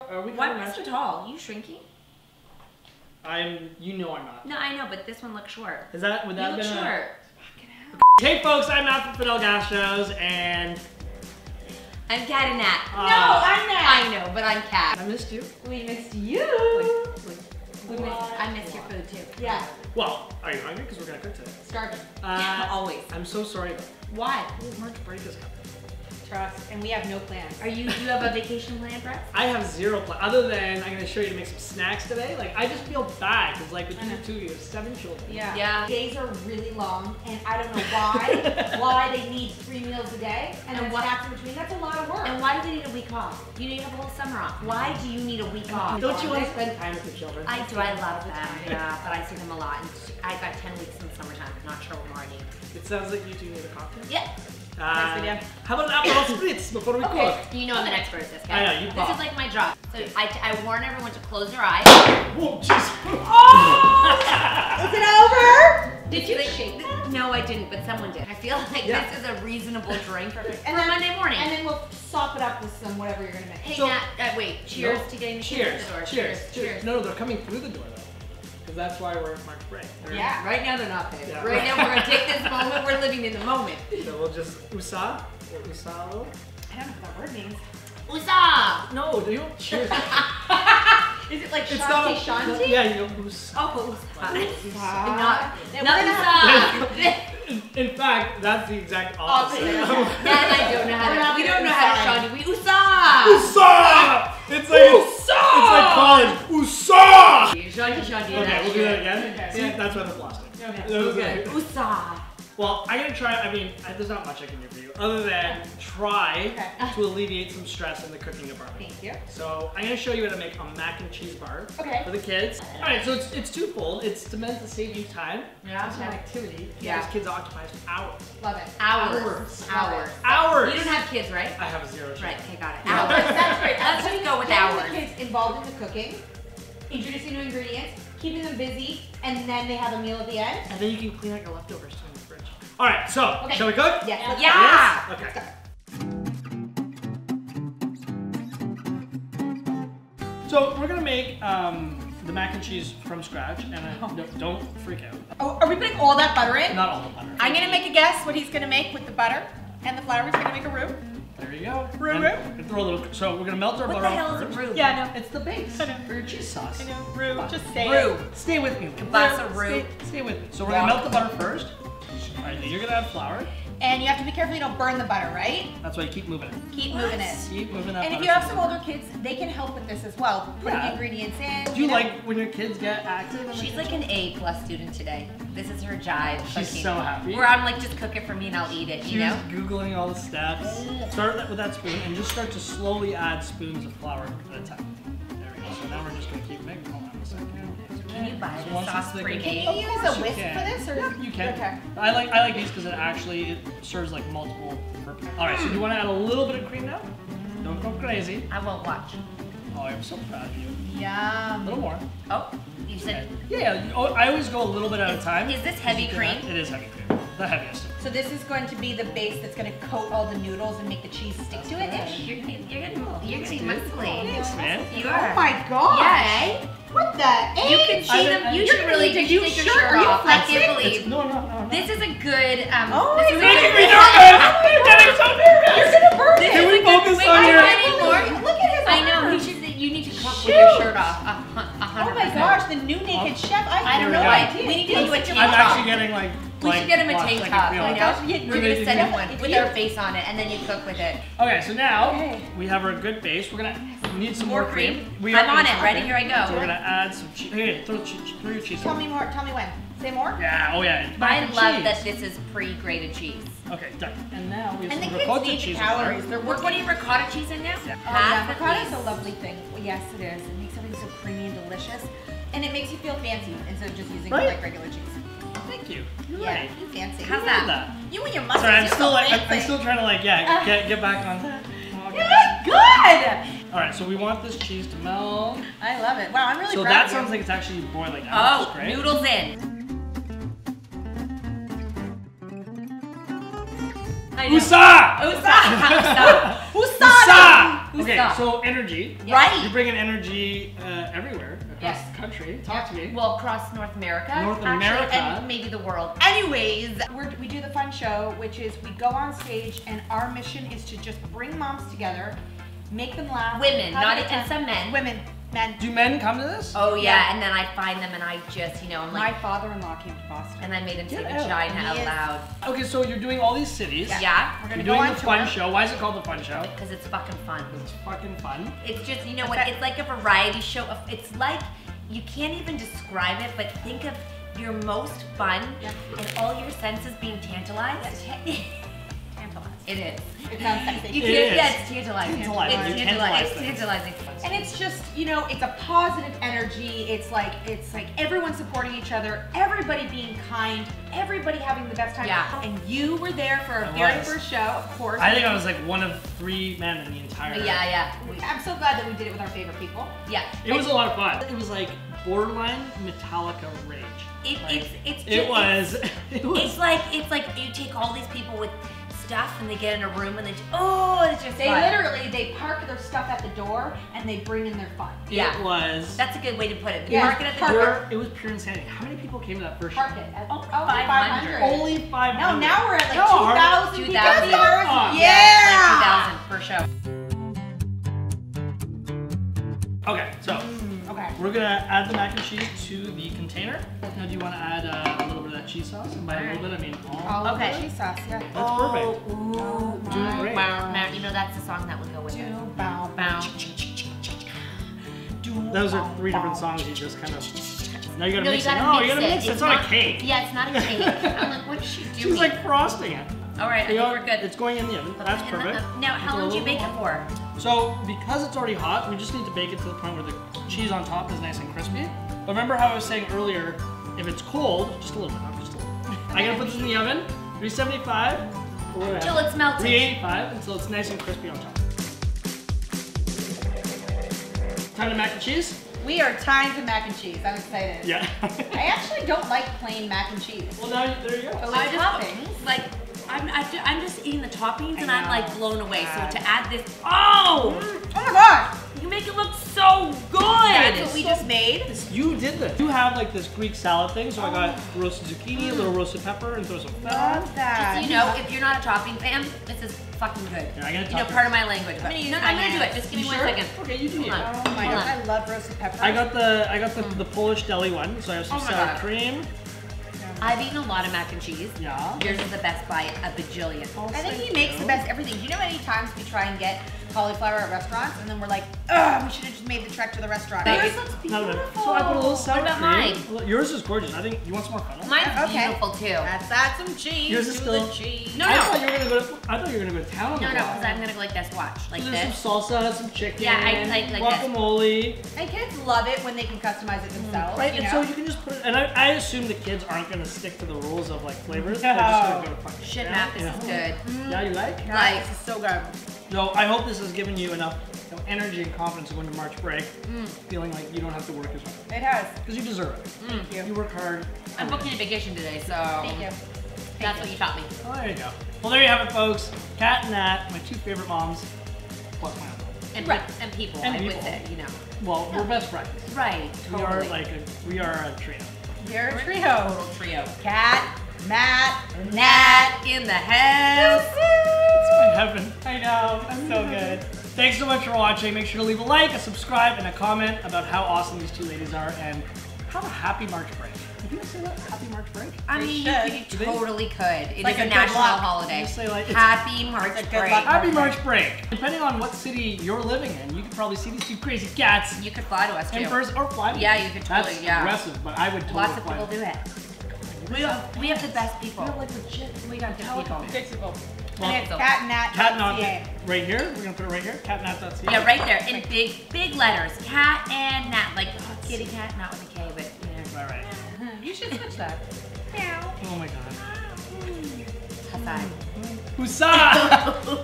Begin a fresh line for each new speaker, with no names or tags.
Are we
Why am I so tall? You shrinking?
You know I'm not.
No, I know, but this one looks short.
Would that have been
short?
Hey folks, I'm Matt from Fidel Gastro's and...
I'm Cat Nat.
No, I'm Nat.
I know, but I'm Cat.
I missed you.
We missed you.
I missed your food too.
Yeah.
Well, are you hungry? Because we're going to cook today.
Starving.
Always.
I'm so sorry.
Why?
March break is coming.
Trust, and we have no plans.
Do you have a vacation plan for us?
I have zero plan, other than I'm going to show you to make some snacks today. Like, I just feel bad, because like between the two of you, 7 children.
Yeah. Days are really long, and I don't know why they need 3 meals a day, and then snacks in between. That's a lot of work.
And why do they need a week off? You have a whole summer off. Why do you need a week off?
Don't you want to spend time with your children?
I do. I love them. Yeah, but I see them a lot. And I got 10 weeks in the summertime. I'm not sure what more I need.
It sounds like you two need a cocktail.
Yeah.
Nice video. How about an Aperol Spritz before we cook?
You know I'm an expert at this, guys.
I know, you
This is like my job. So I warn everyone to close their eyes.
Whoa, jeez.
Oh! Is it over?
Did you shake that? No, I didn't, but someone did. I feel like this is a reasonable drink for Monday morning.
And then we'll sop it up with some whatever you're going to make.
Hey, Nat, wait. Cheers to getting the kids to the door.
Cheers. No, they're coming through the door, though. Because that's why we're at March break.
Yeah, right now they're not paid.
Yeah.
Right now we're going to take this moment. We're living in the moment.
So we'll just USA a little.
I don't know what that word means.
USA!
No, you don't cheers.
Is it like
It's
Shanti
not,
Shanti?
Yeah, you know, USA.
Oh,
USA.
Not USA.
In fact, that's the exact opposite.
Nat and I don't know how to. We don't know how to Shanti. We USA!
USA! It's like it's like college. USA!
Shanti.
Okay, we'll do that again.
Okay.
See, that's why the plastic.
Okay. USA.
Well, I'm gonna try. I mean, there's not much I can do for you other than try to alleviate some stress in the cooking department.
Thank you.
So I'm gonna show you how to make a mac and cheese bar for the kids. All right, so it's twofold. It's meant to save you time.
Yeah.
It's an activity.
Yeah.
Those kids occupy for hours.
Love it.
Hours.
You don't have kids, right?
I have a 0 chance.
Right. Okay, got it.
Hours. That's great.
Let's just go with
Getting
hours.
the kids involved in the cooking, introducing new ingredients, keeping them busy, and then they have a meal at the end.
And then you can clean out your leftovers too in the fridge. All right, so shall we cook?
Yes.
Yeah.
Yes? Okay. So we're gonna make the mac and cheese from scratch, and don't freak out.
Oh, are we putting all that butter in?
Not all the butter.
I'm gonna make a guess what he's gonna make with the butter and the flour. He's gonna make a roux.
There you go.
Roux.
And throw a little. So we're gonna melt our
What
butter
the hell
off
is a
first.
roux?
Yeah, I know.
It's the base
I know.
for your cheese sauce.
I know. Roux. Just say
Roux.
it.
Stay with me.
Glass of roux.
Stay with me. So we're gonna melt the butter first. All right, then you're gonna add flour.
And you have to be careful you don't burn the butter, right?
That's why you keep moving it.
Keep moving it.
Keep moving that
And if
butter.
you have some older kids, they can help with this as well. Putting
Yeah.
ingredients in.
Do you
know.
like when your kids get active?
She's like an A+ student today. This is her jive
She's
cooking.
so happy.
Where I'm like, just cook it for me and I'll eat it, you know?
She's Googling all the steps. Start with that spoon and just start to slowly add spoons of flour at a time. There we go. So now we're just gonna keep mixing. Hold on a second.
Can you buy
So
this
once
sauce
it's
pre-made?
Can you use a whisk for this? Or?
Yeah, you can.
Okay.
I like these because it serves like multiple purposes. All right, so do you want to add a little bit of cream now? Don't go crazy.
I won't watch.
Oh, I'm so proud of you. A
Yum.
little more.
Oh, you said.
Yeah, I always go a little bit at a time.
Is this heavy cream?
It is heavy cream. The heaviest.
So this is going to be the base that's going to coat all the noodles and make the cheese stick to it.
You're getting muscly.
Thanks, man.
You are.
Oh my gosh.
Yeah.
What the heck?
You can see them. You should really take your shirt off. I can't believe.
No.
This is a good.
Oh,
this is
it's
a
making
good-
me nervous. I'm getting so nervous.
You're gonna burn it.
Can we focus
Wait,
on
wait,
your?
I need more.
Look at his
I know.
arms.
You need to cook with your shirt off. 100%.
Oh my gosh, the new naked chef.
I don't know.
Here we
We need to do a tank
I'm
top.
actually getting like.
We should get him a
washed
tank
like
top.
real.
You know? We're gonna send him one with our face on it, and then you cook with it.
Okay, so now we have our good base. We're gonna need some more cream.
I'm on it. Ready? Here I go.
So we're gonna add some cheese. Here, throw your cheese.
Tell me more. Tell me when. Say more.
Yeah. Oh yeah.
I
Mac and
love
cheese.
that this is pre-grated cheese.
Okay, done. And now we have
And the
some
kids
ricotta
need
cheese.
the calories. They're
We're putting ricotta cheese in now?
Yeah.
Oh yeah, ricotta is a lovely thing. Well, yes, it is. It makes everything so creamy and delicious, and it makes you feel fancy instead of just using like regular cheese.
Thank you. You're
Yeah,
right.
you fancy.
How's
I love
that?
You and your muscles.
Sorry, I'm
you're
still
so
like I'm
fancy.
still trying to like get back on.
You look good.
All right, so we want this cheese to melt.
I love it. Wow, I'm really
So
proud
that
of you.
sounds like it's actually boiling out.
Oh,
That's great.
noodles in.
USA!
USA!
Usada.
Okay,
stop.
so energy.
Right.
You're bringing energy everywhere across the country. Talk to me.
Well, across North America.
North America.
And maybe the world.
Anyways, we do the fun show, which is we go on stage and our mission is to just bring moms together, make them laugh.
Women,
have
not
a good time.
and some men.
Women, men.
Do men come to this?
Oh yeah, and then I find them and I just, you know, I'm
My
like,
father-in-law came to Boston.
and I made him say
Get out.
vagina out
He is-
loud.
Okay, so you're doing all these cities.
Yeah.
We're
You're
gonna
doing
go on
the fun
tour.
show. Why is it called the fun show?
Because it's fucking fun.
It's fucking fun.
It's just, you know what, it's like a variety show. It's like, you can't even describe it, but think of your most fun and all your senses being tantalized.
Tantalized.
It is.
It sounds sexy.
You
It
can't,
is.
yeah, it's tantalizing.
Tantalizing.
It's
You
tantalizing.
tantalize
It's tantalizing.
And it's just, you know, it's a positive energy. It's like everyone supporting each other, everybody being kind, everybody having the best time.
Yeah.
And you were there for our
I
very
was.
first show, of course.
I think I was like one of 3 men in the entire.
Yeah.
I'm so glad that we did it with our favorite people.
Yeah.
It was a lot of fun. It was like borderline Metallica rage.
It was. It's like you take all these people with stuff and they get in a room and it's just
They
fun.
literally, they park their stuff at the door and they bring in their fun.
Yeah.
It was.
That's a good way to put it.
Yeah.
Mark it at the
Park
door.
It was pure insanity. How many people came to that first
Park
show?
it at
500.
Only 500.
No, now we're at like
No,
2,000 people.
2,000.
Yeah.
Like 2,000 per show.
Okay, so
Okay.
we're gonna add the mac and cheese to the container. Now, do you want to add a little bit of that cheese sauce? And by a little bit, I mean all of
Okay.
it.
Cheese sauce, yeah.
That's perfect.
Ooh.
Doing great.
Now, you know that's the song that would go with it.
Bow.
Bow.
Those are 3 different songs you just kind of. Now you gotta
No,
mix
you
it.
gotta
No,
mix
you gotta
it.
mix it. It's not a cake.
Yeah, it's not a cake. I'm like, what is she doing?
She's like frosting it.
All right, I think we're good.
It's going in the oven. That's perfect.
Now, how long do you bake it for?
So, because it's already hot, we just need to bake it to the point where the cheese on top is nice and crispy. But remember how I was saying earlier, if it's cold, just a little bit, not just a little. I gotta put this in the oven, 375.
Till it's melted.
385 until it's nice and crispy on top. Time to mac and cheese?
We are timed to mac and cheese. I'm excited.
Yeah.
I actually don't like plain mac and chease.
Well, now there you go.
So
I
with
just,
toppings.
like, I'm just eating the toppings and
I
I'm
know.
like blown away.
God.
So to add this, oh
my god!
you make it look so good.
That's what we just made.
You did this. You have like this Greek salad thing, so I got roasted zucchini, a little roasted pepper, and throw some feta.
Love that.
Just so you know, if you're not a topping fan, this is fucking good.
Yeah, I gotta
You know,
top
part
it.
of my language. But
I'm gonna use
no,
my
I'm gonna do it.
hands.
Just give me
You
1
sure?
second.
Okay, you do
Hold
it.
on.
Oh my
Hold
god,
on.
I love roasted peppers.
I got the Polish deli one, so I have some
Oh my
sour
God.
cream.
I've eaten a lot of mac and cheese.
Yeah.
Yours is the best by a bajillion.
I think he makes the best everything. Do you know how many times we try and get cauliflower at restaurants and then we're like, ugh, we should have just made the trek to the restaurant.
Yours
Yours
looks
looks
Not bad.
beautiful.
So I put a little sour
What about
cream.
mine?
Yours is gorgeous. I think you want some more feta.
Mine's
Okay.
beautiful too.
Let's add some cheese
Yours is
to
still-
the cheese.
No,
I
no.
thought you were gonna go to town on
No,
the
no,
wok.
because I'm gonna go like this. Watch, like
There's
this.
some salsa, some chicken,
Yeah, I like this.
guacamole.
And kids love it when they can customize it themselves.
Right,
you
and
know?
so you can just put it, and I assume the kids aren't gonna stick to the rules of like flavors. They're just gonna go fucking
Shit,
down,
Matt, this
you
is
know?
good.
Yeah, you like?
Guys, this is so good.
So I hope this has given you enough energy and confidence to go into March break, feeling like you don't have to work as hard.
It has.
Because you deserve it.
Thank you.
You work hard.
I'm booking a vacation today, so
Thank you.
that's what you taught me.
Oh, there you go. Well, there you have it, folks. Cat and Nat, my 2 favorite moms. Plus my uncle.
And,
Right.
and people,
And
I would
people.
say, you know.
Well, we're best friends.
Right,
We
totally.
we are a trio.
You're a
We're
trio.
Total trio.
Cat, Matt, Nat.
Nat in the house.
It's my heaven. I know. It's so good. Thanks so much for watching. Make sure to leave a like, a subscribe, and a comment about how awesome these 2 ladies are, and have a happy March break. Can people say that? Happy March break?
I
They
mean,
should.
you
Do they?
totally could. It is
like
a
a good
national
luck.
holiday.
You say like it's
Happy March
a good
break.
luck.
happy March break. Depending on what city you're living in, you could probably see these 2 crazy cats
You could fly to us
in
too.
person or fly. to
Yeah,
them.
you could totally,
That's
yeah.
aggressive, but I would totally
Lots of
fly.
people do it. We have the best people.
like legit.
We got good people.
Well,
And it's
so-
catnat.ca.
Cat Nat right here. We're gonna put it right here. CatNat.ca.
Yeah, right there in big letters. Cat and Nat, like kitty cat, not with a K, but you know.
Right.
You should switch that.
Oh my god.
High five.
Huzzah!